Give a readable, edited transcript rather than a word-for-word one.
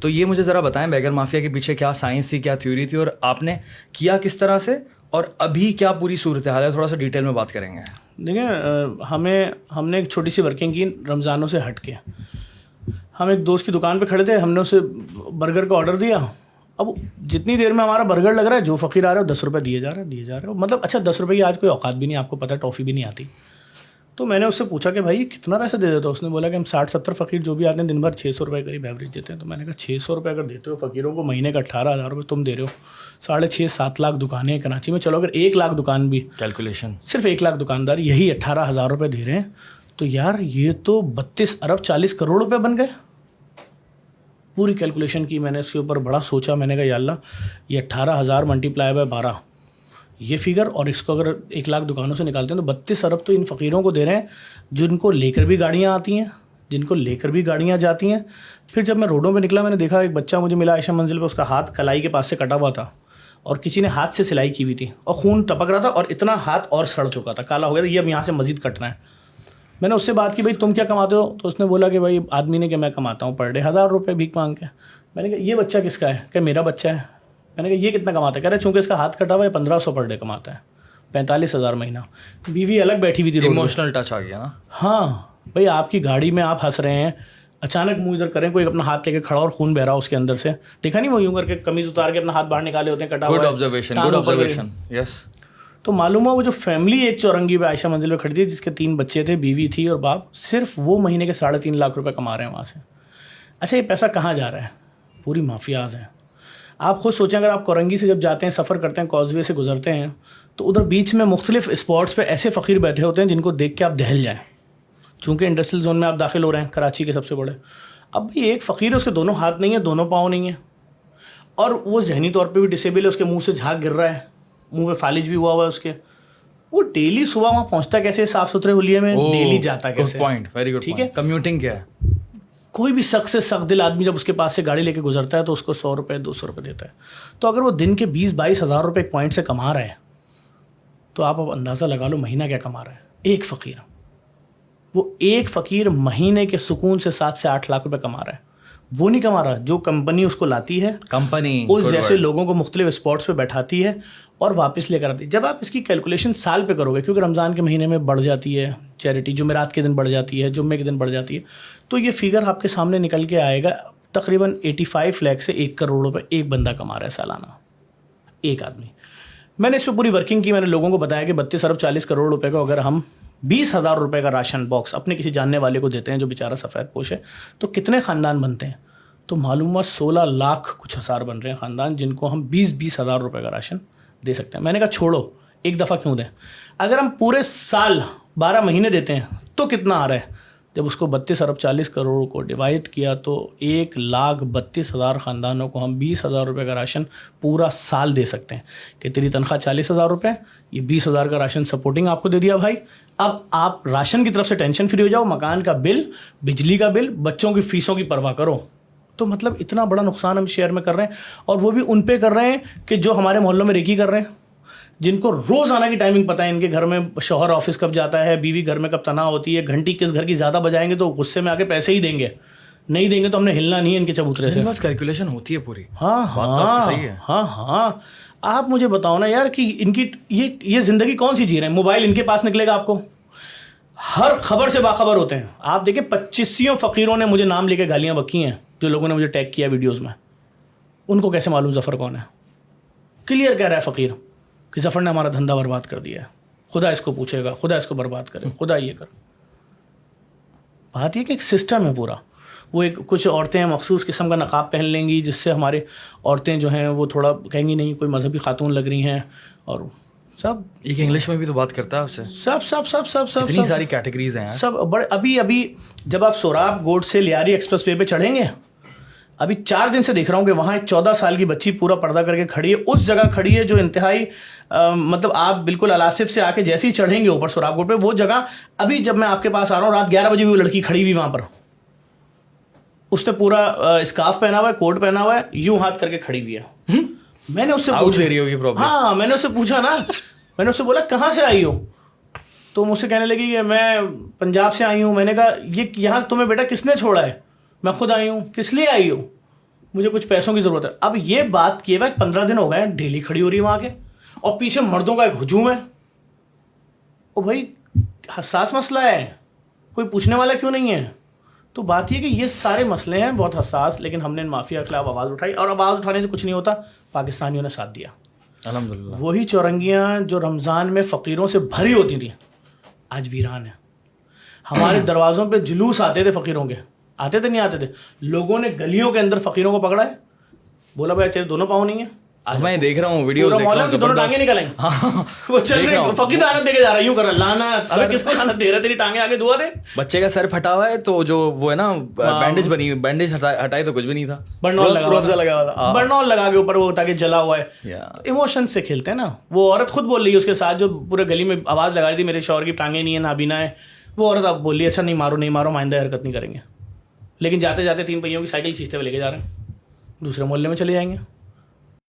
तो ये मुझे ज़रा बताएं, बैगर माफिया के पीछे क्या साइंस थी, क्या थ्योरी थी, और आपने किया किस तरह से, और अभी क्या पूरी सूरत हाल है, थोड़ा सा डिटेल में बात करेंगे। देखिए, हमने एक छोटी सी वर्किंग की रमज़ानों से हट के। हम एक दोस्त की दुकान पे खड़े थे, हमने उसे बर्गर का ऑर्डर दिया। अब जितनी देर में हमारा बर्गर लग रहा है, जो फ़कीर आ रहा है 10 रुपये दिए जा रहे हैं। मतलब अच्छा 10 रुपये की आज कोई औकात भी नहीं, आपको पता है, टॉफ़ी भी नहीं आती। तो मैंने उससे पूछा कि भाई कितना पैसा दे देते हो? उसने बोला कि हम 60-70 फ़कीर जो भी आते हैं दिन भर 600 रुपये करीब एवरेज देते हैं। तो मैंने कहा 600 रुपये अगर देते हो फ़कीरों को, महीने का 18,000 रुपये तुम दे रहे हो, 6.5-7 लाख दुकानें हैं कराची में। चलो अगर 1 लाख दुकान भी, कैलकुलेशन सिर्फ 1 लाख दुकानदार यही 18,000 रुपये दे रहे हैं, तो यार ये तो 32 अरब 40 करोड़ रुपये बन गए। पूरी कैलकुलेशन की मैंने, इसके ऊपर बड़ा सोचा। मैंने कहा या अल्लाह, ये 18,000 मल्टीप्लाई बाय 12 ये फिगर, और इसको अगर 1 लाख दुकानों से निकालते हैं तो 32 अरब तो इन फ़कीरों को दे रहे हैं, जिनको लेकर भी गाड़ियाँ आती हैं, जिनको लेकर भी गाड़ियाँ जाती हैं। फिर जब मैं रोडों पे निकला, मैंने देखा एक बच्चा मुझे मिला आयशा मंजिल पे, उसका हाथ कलाई के पास से कटा हुआ था और किसी ने हाथ से सिलाई की हुई थी और खून टपक रहा था और इतना हाथ और सड़ चुका था, काला हो गया था, ये अब यहाँ से मज़ीद कटना है। मैंने उससे बात की, भाई तुम क्या कमाते हो? तो उसने बोला कि भाई आदमी ने कि मैं कमाता हूँ पर डे 1,000 रुपये भीख मांग के। मैंने कहा ये बच्चा किसका है? क्या मेरा बच्चा है। मैंने कहा ये कितना कमाता है? कह रहे चूँकि इसका हाथ कटा हुआ है 1,500 पर डे कमाता है, 45,000 महीना। बीवी अलग बैठी हुई थी, इमोशनल टच आ गया ना। हाँ भाई, आपकी गाड़ी में आप हंस रहे हैं, अचानक मुंह इधर करें, कोई अपना हाथ लेके खड़ा और खून बह रहा उसके अंदर से, देखा नहीं वो यूं करके कमीज उतार के अपना हाथ बाहर निकाले होते हैं, कटा हुआ। Good observation, yes. तो मालूम हुआ वो जो फैमिली एक चौरंगी पे आयशा मंजिल पे खड़ी थी, जिसके 3 बच्चे थे, बीवी थी और बाप, सिर्फ वो महीने के 3.5 लाख रुपए कमा रहे हैं वहाँ से। अच्छा, ये पैसा कहाँ जा रहा है? पूरी माफियाज हैं। आप खुद सोचें, अगर आप कोरंगी से जब जाते हैं, सफ़र करते हैं, कॉजवे से गुजरते हैं, तो उधर बीच में मुख्तलिफ स्पॉट्स पे ऐसे फ़कीर बैठे होते हैं जिनको देख के आप दहल जाएँ। चूँकि इंडस्ट्रियल जोन में आप दाखिल हो रहे हैं, कराची के सबसे बड़े। अब भी एक फ़कीर है, उसके दोनों हाथ नहीं है, दोनों पाँव नहीं है, और वो जहनी तौर पे भी डिसेबल है, उसके मुंह से झाग गिर रहा है, मुंह पे फालिज भी हुआ हुआ है उसके। वो डेली सुबह वहाँ पहुँचता कैसे साफ़ सुथरे हुलिये में, डेली जाता कैसे? Point, very good. ठीक है, कम्यूटिंग क्या है? कोई भी सख्त से सख्त दिल आदमी जब उसके पास से गाड़ी लेके गुजरता है तो उसको 100 रुपये 200 रुपये देता है। तो अगर वो दिन के 20-22 हज़ार रुपये एक पॉइंट से कमा रहा है, तो आप अब अंदाज़ा लगा लो महीना क्या कमा रहा है एक फ़कीर। वो एक फ़कीर महीने के सुकून से 7 से 8 लाख रुपए कमा रहा है। वो नहीं कमा रहा जो कंपनी उसको लाती है, कंपनी उस जैसे लोगों को मुख्तलिफ स्पॉट्स पे बैठाती है और वापस लेकर आती है। जब आप इसकी कैलकुलेशन साल पे करोगे, क्योंकि रमज़ान के महीने में बढ़ जाती है चैरिटी, जुमेरात के दिन बढ़ जाती है, जुम्मे के दिन बढ़ जाती है, तो ये फिगर आपके सामने निकल के आएगा। तकरीबन 85 लाख से 1 करोड़ रुपये एक बंदा कमा रहा है सालाना, एक आदमी। मैंने इस पर पूरी वर्किंग की, मैंने लोगों को बताया कि 32 अरब 40 करोड़ रुपए को अगर हम 20,000 रुपये का राशन बॉक्स अपने किसी जानने वाले को देते हैं जो बेचारा सफ़ेद पोश है, तो कितने ख़ानदान बनते हैं? तो मालूम हुआ 16 लाख कुछ हज़ार बन रहे हैं ख़ानदान, जिनको हम 20-20 हज़ार रुपये का राशन दे सकते हैं। मैंने कहा छोड़ो, एक दफ़ा क्यों दें, अगर हम पूरे साल 12 महीने देते हैं तो कितना आ रहा है? जब उसको 32 अरब 40 करोड़ को डिवाइड किया तो 1,32,000 ख़ानदानों को हम 20,000 रुपये का राशन पूरा साल दे सकते हैं। कि तेरी तनख्वाह 40,000 रुपये, ये 20,000 का राशन सपोर्टिंग आपको दे दिया भाई। अब आप राशन की तरफ से टेंशन फ्री हो जाओ, मकान का बिल, बिजली का बिल, बच्चों की फ़ीसों की परवाह करो। तो मतलब इतना बड़ा नुकसान हम शेयर में कर रहे हैं, और वो भी उन पे कर रहे हैं कि जो हमारे मोहल्लों में रेकी कर रहे हैं, जिनको रोज़ आने की टाइमिंग पता है, इनके घर में शौहर ऑफिस कब जाता है, बीवी घर में कब तनाव होती है, घंटी किस घर की ज़्यादा बजाएंगे तो गुस्से में आके पैसे ही देंगे, नहीं देंगे तो हमने हिलना नहीं है इनके चबूतरे से। बस कैलकुलेशन होती है पूरी। हाँ हाँ सही है। हाँ हाँ, आप मुझे बताओ ना यार कि इनकी ये ज़िंदगी कौन सी जी रहे हैं? मोबाइल इनके पास निकलेगा, आपको हर खबर से बाखबर होते हैं। आप देखिए 25 फ़कीरों ने मुझे नाम लेके गालियाँ बकी हैं, जो लोगों ने मुझे टैग किया वीडियोज़ में। उनको कैसे मालूम ज़फ़र कौन है? क्लियर कह रहा है फ़कीर कि ज़फ़र ने हमारा धंधा बर्बाद कर दिया है, खुदा इसको पूछेगा, खुदा इसको बर्बाद करे, खुदा ये कर। बात ये कि एक सिस्टम है पूरा। वो एक कुछ औरतें हैं मखसूस किस्म का नकाब पहन लेंगी, जिससे हमारे औरतें जो हैं वो थोड़ा कहेंगी नहीं कोई मजहबी खातून लग रही हैं, और सब एक इंग्लिश में भी तो बात करता है उससे। सब सब सब सब सब इतनी सारी कैटेगरीज हैं सब बड़े। अभी जब आप सोराब गोड से लियारी एक्सप्रेस वे पे चढ़ेंगे, अभी 4 दिन से देख रहा हूँ कि वहाँ एक 14 साल की बच्ची पूरा पर्दा करके खड़ी है, उस जगह खड़ी है जो इंतहाई मतलब आप बिल्कुल अलासिफ से आके जैसे ही चढ़ेंगे ऊपर सोराब गोड पे, वो जगह अभी जब मैं आपके पास आ रहा हूँ रात 11 बजे भी वो लड़की खड़ी हुई वहाँ पर, उसने पूरा स्कार्फ पहना हुआ है, कोट पहना हुआ है, यूं हाथ करके खड़ी हुई है। मैंने उससे पूछा, हाँ मैंने उससे पूछा ना, मैंने उससे बोला कहाँ से आई हो, तो मुझसे कहने लगी कि मैं पंजाब से आई हूँ। मैंने कहा ये यहाँ तुम्हें बेटा किसने छोड़ा है? मैं खुद आई हूँ। किस लिए आई हो? मुझे कुछ पैसों की ज़रूरत है। अब ये बात किए हुए 15 दिन हो गए, डेली खड़ी हो रही है वहाँ के, और पीछे मर्दों का एक हुजूम है। ओ भाई, हसास मसला है, कोई पूछने वाला क्यों नहीं है? तो बात ये कि ये सारे मसले हैं बहुत हसास, लेकिन हमने इन माफिया के खिलाफ आवाज़ उठाई, और आवाज़ उठाने से कुछ नहीं होता, पाकिस्तानियों ने साथ दिया। अल्हम्दुलिल्लाह। वही चौरंगियाँ जो रमज़ान में फ़कीरों से भरी होती थी, आज वीरान है। हमारे दरवाज़ों पे जुलूस आते थे फ़कीरों के, आते थे नहीं आते थे, लोगों ने गलियों के अंदर फ़कीरों को पकड़ा है, बोला भाई तेरे दोनों पाँव नहीं है, मैं देख रहा हूँ वीडियो, देख रहा हूँ, दोनों टांगे निकल आएंगे। हाँ, वो चल रहे फकीर लानत देके जा रहा है, यूं कर रहा लाना, अबे किसको लानत दे रहा है, तेरी टांगे आगे दुआ दे। बच्चे का सर फटा हुआ है, तो जो वो है ना बैंडेज बनी, बैंडेज हटाए तो कुछ भी नहीं था, बर्नॉल लगा हुआ था, बर्नॉल लगा के ऊपर वो, ताकि जला हुआ है। इमोशन से खेलते हैं ना। वो औरत खुद बोल रही है उसके साथ, जो पूरे गली में आवाज़ लगा रही थी मेरे शौहर की टांगे नहीं है, नाबीना है, वो औरत अब बोल रही है अच्छा नहीं मारो माइंदा हरकत नहीं करेंगे। लेकिन जाते जाते 3 पहियों की साइकिल खींचते हुए लेके जा रहे हैं, दूसरे मोहल्ले में चले जाएंगे।